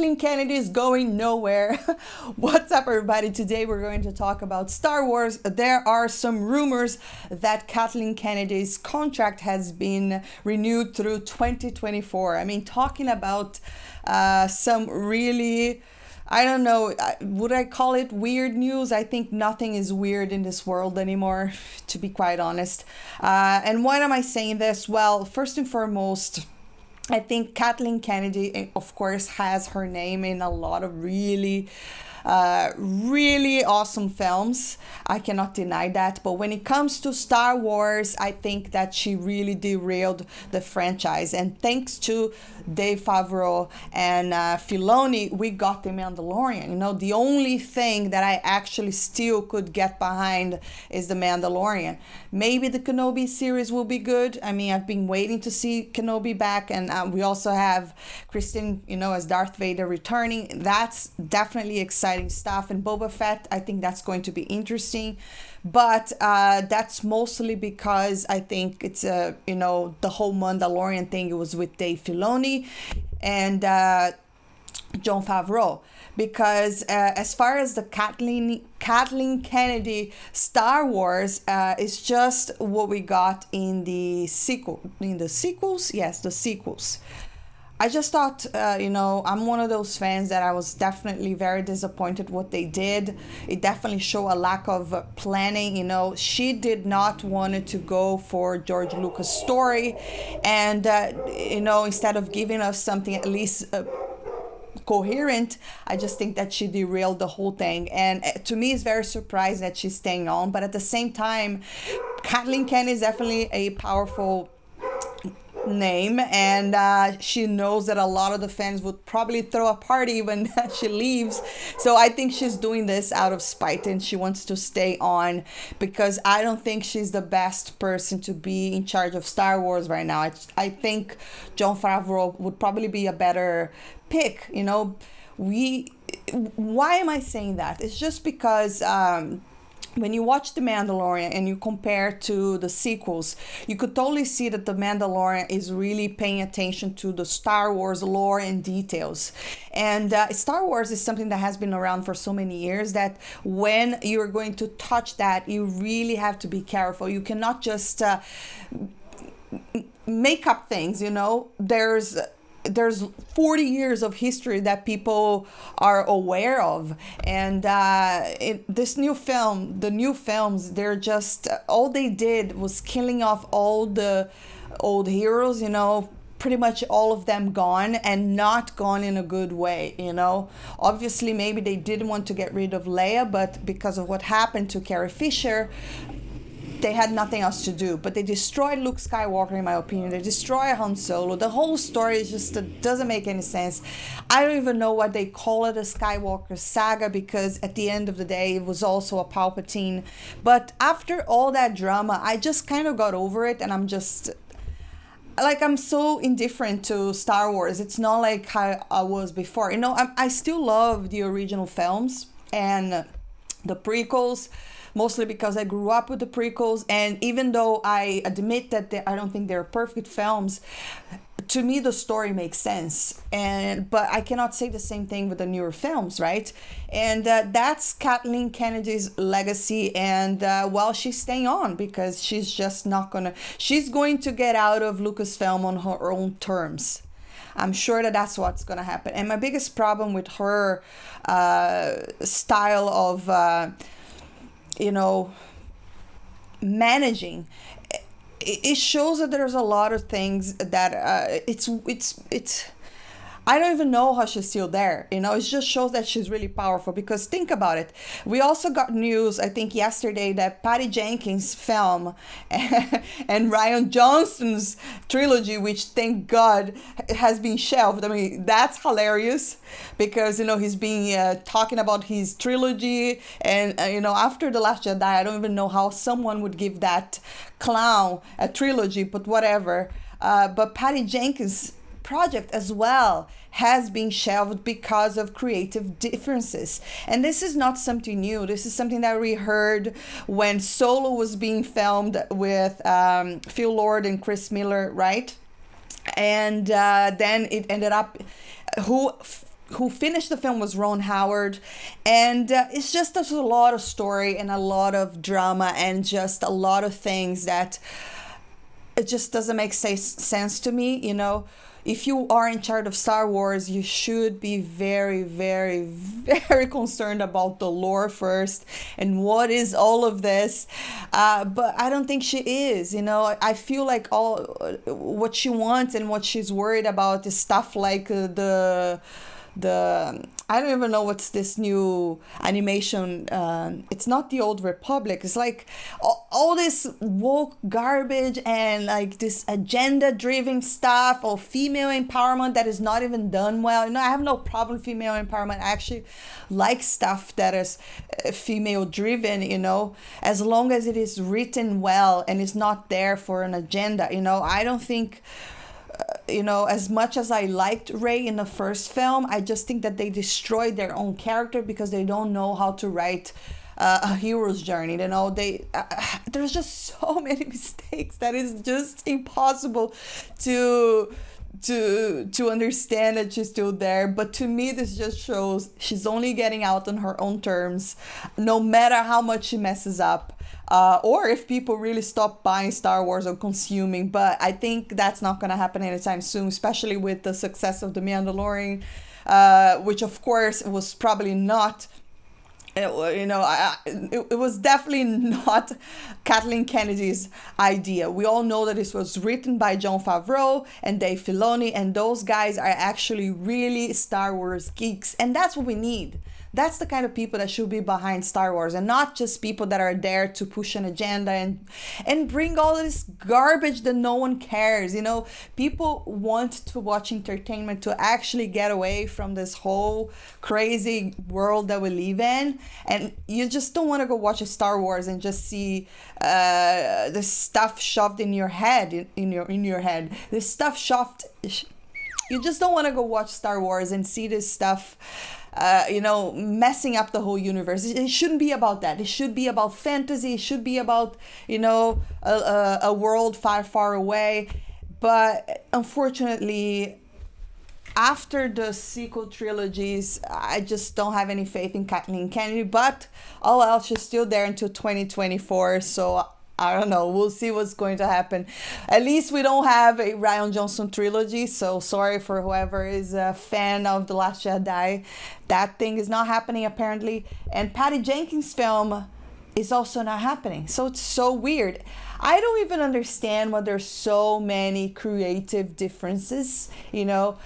Kathleen Kennedy is going nowhere. What's up, everybody? Today we're going to talk about Star Wars. There are some rumors that Kathleen Kennedy's contract has been renewed through 2024. I mean, talking about some really, I don't know, would I call it weird news? I think nothing is weird in this world anymore, to be quite honest. And why am I saying this? Well, first and foremost, I think Kathleen Kennedy, of course, has her name in a lot of really awesome films. I cannot deny that. But when it comes to Star Wars, I think that she really derailed the franchise. And thanks to Dave Favreau and Filoni, we got the Mandalorian. You know, the only thing that I actually still could get behind is the Mandalorian. Maybe the Kenobi series will be good. I mean, I've been waiting to see Kenobi back, and we also have Kristen, as Darth Vader returning. That's definitely exciting stuff. And Boba Fett, I think that's going to be interesting. But that's mostly because I think it's, the whole Mandalorian thing, it was with Dave Filoni and Jon Favreau. Because as far as the Kathleen Kennedy Star Wars, it's just what we got in the sequels. Yes, the sequels. I just thought, I'm one of those fans that I was definitely very disappointed what they did. It definitely showed a lack of planning. She did not want to go for George Lucas' story. And, instead of giving us something at least coherent, I just think that she derailed the whole thing. And to me, it's very surprising that she's staying on. But at the same time, Kathleen Kennedy is definitely a powerful name, and she knows that a lot of the fans would probably throw a party when she leaves. So I think she's doing this out of spite, and she wants to stay on because I don't think she's the best person to be in charge of Star Wars right now. I think Jon Favreau would probably be a better pick. Why am I saying that? It's just because when you watch The Mandalorian and you compare to the sequels, you could totally see that The Mandalorian is really paying attention to the Star Wars lore and details. And Star Wars is something that has been around for so many years that when you're going to touch that, you really have to be careful. You cannot just make up things, There's 40 years of history that people are aware of. And this new film, the new films, they're just, all they did was killing off all the old heroes, pretty much all of them gone, and not gone in a good way, Obviously, maybe they didn't want to get rid of Leia, but because of what happened to Carrie Fisher, they had nothing else to do. But they destroyed Luke Skywalker, in my opinion. They destroyed Han Solo. The whole story is just doesn't make any sense. I don't even know what they call it, a Skywalker saga, because at the end of the day, it was also a Palpatine. But after all that drama, I just kind of got over it, and I'm just I'm so indifferent to Star Wars. It's not like how I was before. I still love the original films and the prequels, mostly because I grew up with the prequels. And even though I admit that I don't think they're perfect films, to me the story makes sense. But I cannot say the same thing with the newer films, right? And that's Kathleen Kennedy's legacy. And she's staying on because she's just not she's going to get out of Lucasfilm on her own terms. I'm sure that that's what's going to happen. And my biggest problem with her style of managing, it shows that there's a lot of things that it's I don't even know how she's still there. It just shows that she's really powerful. Because think about it. We also got news, I think yesterday, that Patty Jenkins' film and Rian Johnson's trilogy, which thank God has been shelved. I mean, that's hilarious because, he's been talking about his trilogy. And, after The Last Jedi, I don't even know how someone would give that clown a trilogy, but whatever. But Patty Jenkins' project as well has been shelved because of creative differences. And this is not something new. This is something that we heard when Solo was being filmed with Phil Lord and Chris Miller, right? And then it ended up, who who finished the film was Ron Howard, and it's just there's a lot of story and a lot of drama and just a lot of things that it just doesn't make sense to me. You know, if you are in charge of Star Wars, you should be very, very, very concerned about the lore first and what is all of this. But I don't think she is. You know, I feel like all what she wants and what she's worried about is stuff like the I don't even know what's this new animation. It's not the Old Republic. It's like all this woke garbage and like this agenda-driven stuff or female empowerment that is not even done well. You know, I have no problem with female empowerment. I actually like stuff that is female-driven, you know, as long as it is written well and is not there for an agenda. You know, I don't think... you know, as much as I liked Rey in the first film, I just think that they destroyed their own character because they don't know how to write a hero's journey. You know, there's just so many mistakes that it's just impossible to understand that she's still there. But to me, this just shows she's only getting out on her own terms, no matter how much she messes up. Or if people really stop buying Star Wars or consuming. But I think that's not going to happen anytime soon, especially with the success of The Mandalorian, which of course was probably not, you know, it was definitely not Kathleen Kennedy's idea. We all know that this was written by Jon Favreau and Dave Filoni, and those guys are actually really Star Wars geeks, and that's what we need. That's the kind of people that should be behind Star Wars, and not just people that are there to push an agenda and bring all this garbage that no one cares. You know, people want to watch entertainment to actually get away from this whole crazy world that we live in, and you just don't want to go watch a Star Wars and just see this stuff shoved in your head, in your head. This stuff shoved. You just don't want to go watch Star Wars and see this stuff. You know, messing up the whole universe. It shouldn't be about that. It should be about fantasy. It should be about, you know, a world far, far away. But unfortunately, after the sequel trilogies, I just don't have any faith in Kathleen Kennedy. But, oh well, she's still there until 2024. So I don't know. We'll see what's going to happen. At least we don't have a Rian Johnson trilogy. So sorry for whoever is a fan of The Last Jedi. That thing is not happening apparently. And Patty Jenkins' film is also not happening. So it's so weird. I don't even understand why there's so many creative differences, you know.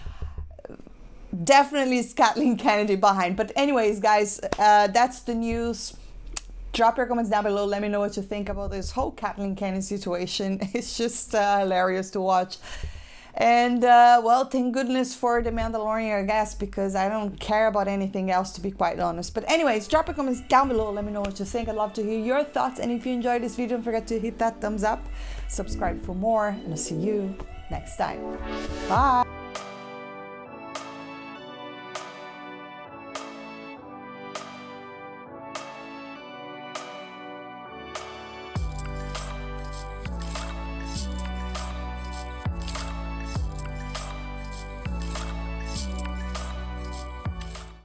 Definitely is Kathleen Kennedy behind. But anyways, guys, that's the news. Drop your comments down below. Let me know what you think about this whole Kathleen Kennedy situation. It's just hilarious to watch. And, well, thank goodness for The Mandalorian, I guess, because I don't care about anything else, to be quite honest. But anyways, drop your comments down below. Let me know what you think. I'd love to hear your thoughts. And if you enjoyed this video, don't forget to hit that thumbs up. Subscribe for more. And I'll see you next time. Bye.